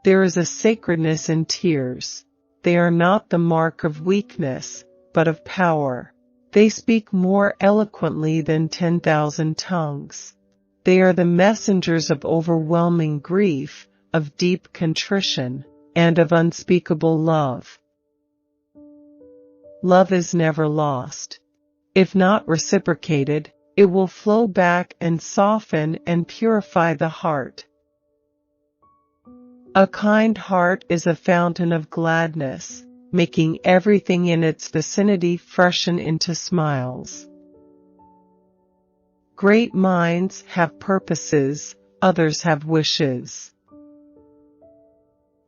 There is a sacredness in tears. They are not the mark of weakness, but of power. They speak more eloquently than 10,000 tongues. They are the messengers of overwhelming grief, of deep contrition, and of unspeakable love. Love is never lost. If not reciprocated, it will flow back and soften and purify the heart. A kind heart is a fountain of gladness, making everything in its vicinity freshen into smiles. Great minds have purposes, others have wishes.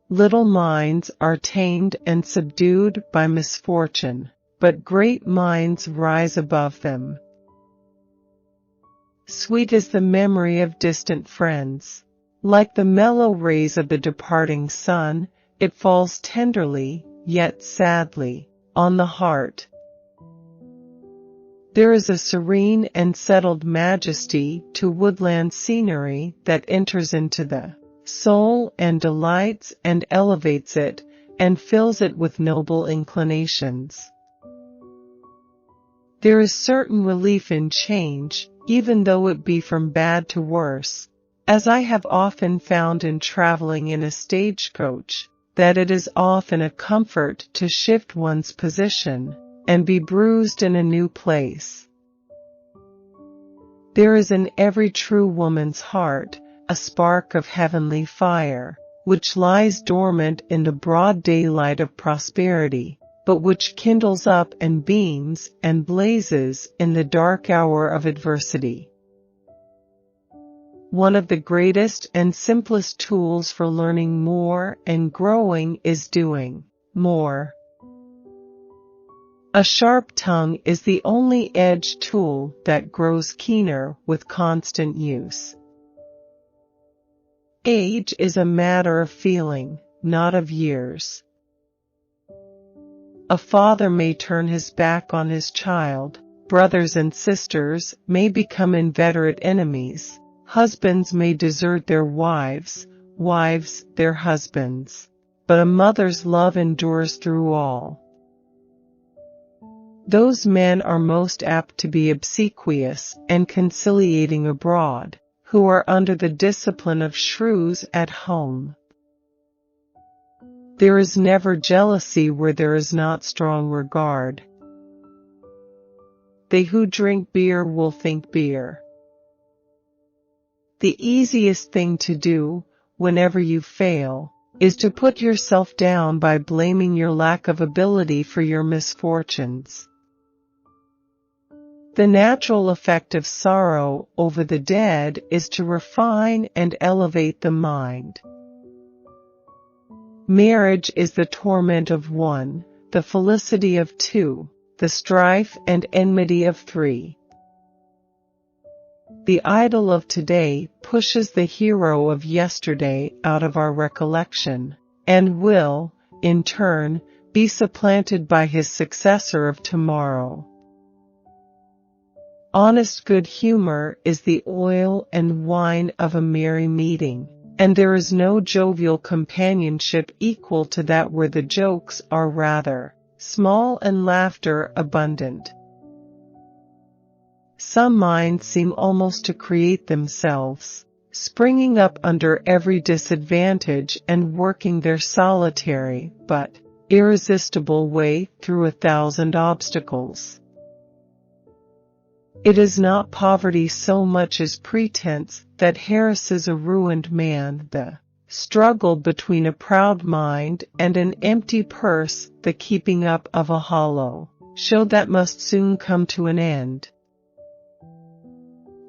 Little minds are tamed and subdued by misfortune, but great minds rise above them. Sweet is the memory of distant friends. Like the mellow rays of the departing sun, it falls tenderly, yet sadly, on the heart. There is a serene and settled majesty to woodland scenery that enters into the soul and delights and elevates it, and fills it with noble inclinations. There is certain relief in change, even though it be from bad to worse, as I have often found in traveling in a stagecoach, that it is often a comfort to shift one's position, and be bruised in a new place. There is in every true woman's heart a spark of heavenly fire, which lies dormant in the broad daylight of prosperity, but which kindles up and beams and blazes in the dark hour of adversity. One of the greatest and simplest tools for learning more and growing is doing more. A sharp tongue is the only edged tool that grows keener with constant use. Age is a matter of feeling, not of years. A father may turn his back on his child, brothers and sisters may become inveterate enemies, husbands may desert their wives, wives their husbands, but a mother's love endures through all. Those men are most apt to be obsequious and conciliating abroad, who are under the discipline of shrews at home. There is never jealousy where there is not strong regard. They who drink beer will think beer. The easiest thing to do, whenever you fail, is to put yourself down by blaming your lack of ability for your misfortunes. The natural effect of sorrow over the dead is to refine and elevate the mind. Marriage is the torment of one, the felicity of two, the strife and enmity of three. The idol of today pushes the hero of yesterday out of our recollection, and will, in turn, be supplanted by his successor of tomorrow. Honest good humor is the oil and wine of a merry meeting, and there is no jovial companionship equal to that where the jokes are rather small and laughter abundant. Some minds seem almost to create themselves, springing up under every disadvantage and working their solitary but irresistible way through 1,000 obstacles. It is not poverty so much as pretense that harasses a ruined man, the struggle between a proud mind and an empty purse, the keeping up of a hollow show that must soon come to an end.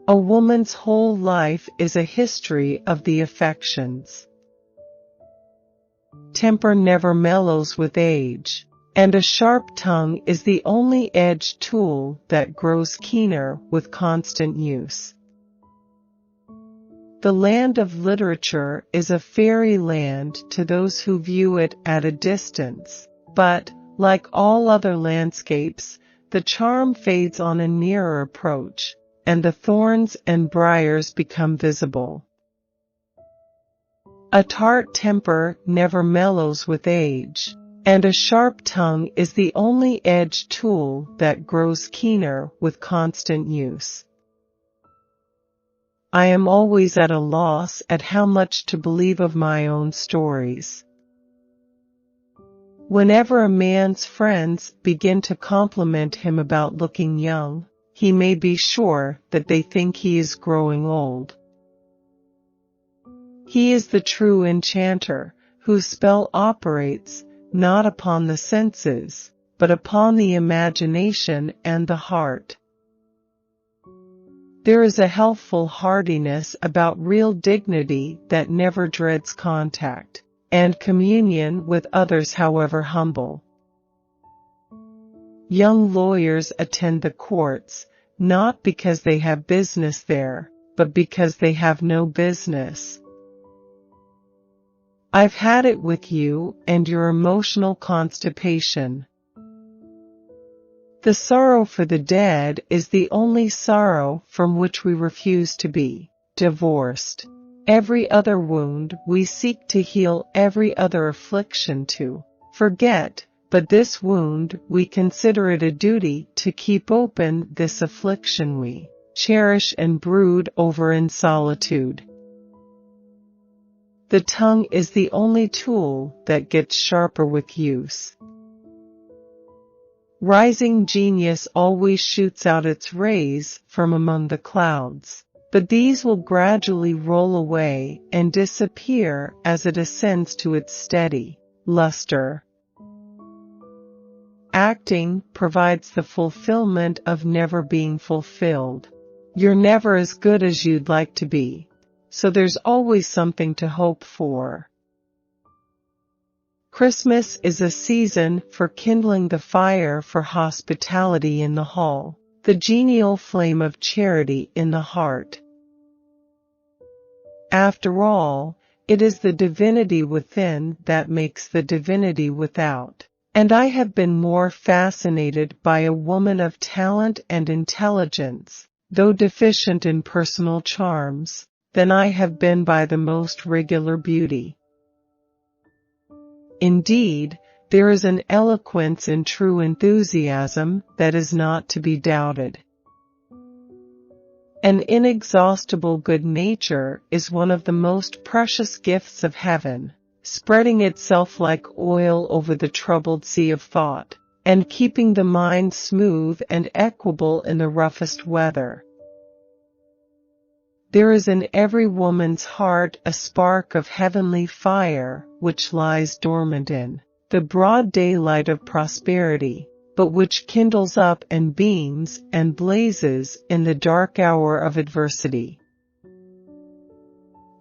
A woman's whole life is a history of the affections. Temper never mellows with age, and a sharp tongue is the only edged tool that grows keener with constant use. The land of literature is a fairy land to those who view it at a distance, but, like all other landscapes, the charm fades on a nearer approach, and the thorns and briars become visible. A tart temper never mellows with age, and a sharp tongue is the only edged tool that grows keener with constant use. I am always at a loss at how much to believe of my own stories. Whenever a man's friends begin to compliment him about looking young, he may be sure that they think he is growing old. He is the true enchanter, whose spell operates not upon the senses, but upon the imagination and the heart. There is a healthful hardiness about real dignity that never dreads contact and communion with others, however humble. Young lawyers attend the courts, not because they have business there, but because they have no business. I've had it with you and your emotional constipation. The sorrow for the dead is the only sorrow from which we refuse to be divorced. Every other wound we seek to heal, every other affliction to forget, but this wound we consider it a duty to keep open, this affliction we cherish and brood over in solitude. The tongue is the only tool that gets sharper with use. Rising genius always shoots out its rays from among the clouds, but these will gradually roll away and disappear as it ascends to its steady luster. Acting provides the fulfillment of never being fulfilled. You're never as good as you'd like to be, so there's always something to hope for. Christmas is a season for kindling the fire for hospitality in the hall, the genial flame of charity in the heart. After all, it is the divinity within that makes the divinity without, and I have been more fascinated by a woman of talent and intelligence, though deficient in personal charms, than I have been by the most regular beauty. Indeed, there is an eloquence in true enthusiasm that is not to be doubted. An inexhaustible good nature is one of the most precious gifts of heaven, spreading itself like oil over the troubled sea of thought, and keeping the mind smooth and equable in the roughest weather. There is in every woman's heart a spark of heavenly fire which lies dormant in the broad daylight of prosperity, but which kindles up and beams and blazes in the dark hour of adversity.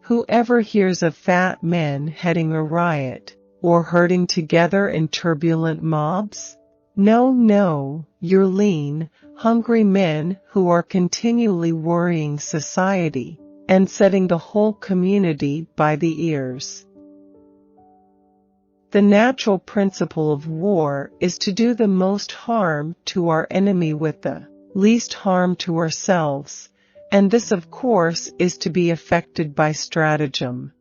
Whoever hears of fat men heading a riot, or herding together in turbulent mobs? No, you're lean, hungry men who are continually worrying society, and setting the whole community by the ears. The natural principle of war is to do the most harm to our enemy with the least harm to ourselves, and this of course is to be effected by stratagem.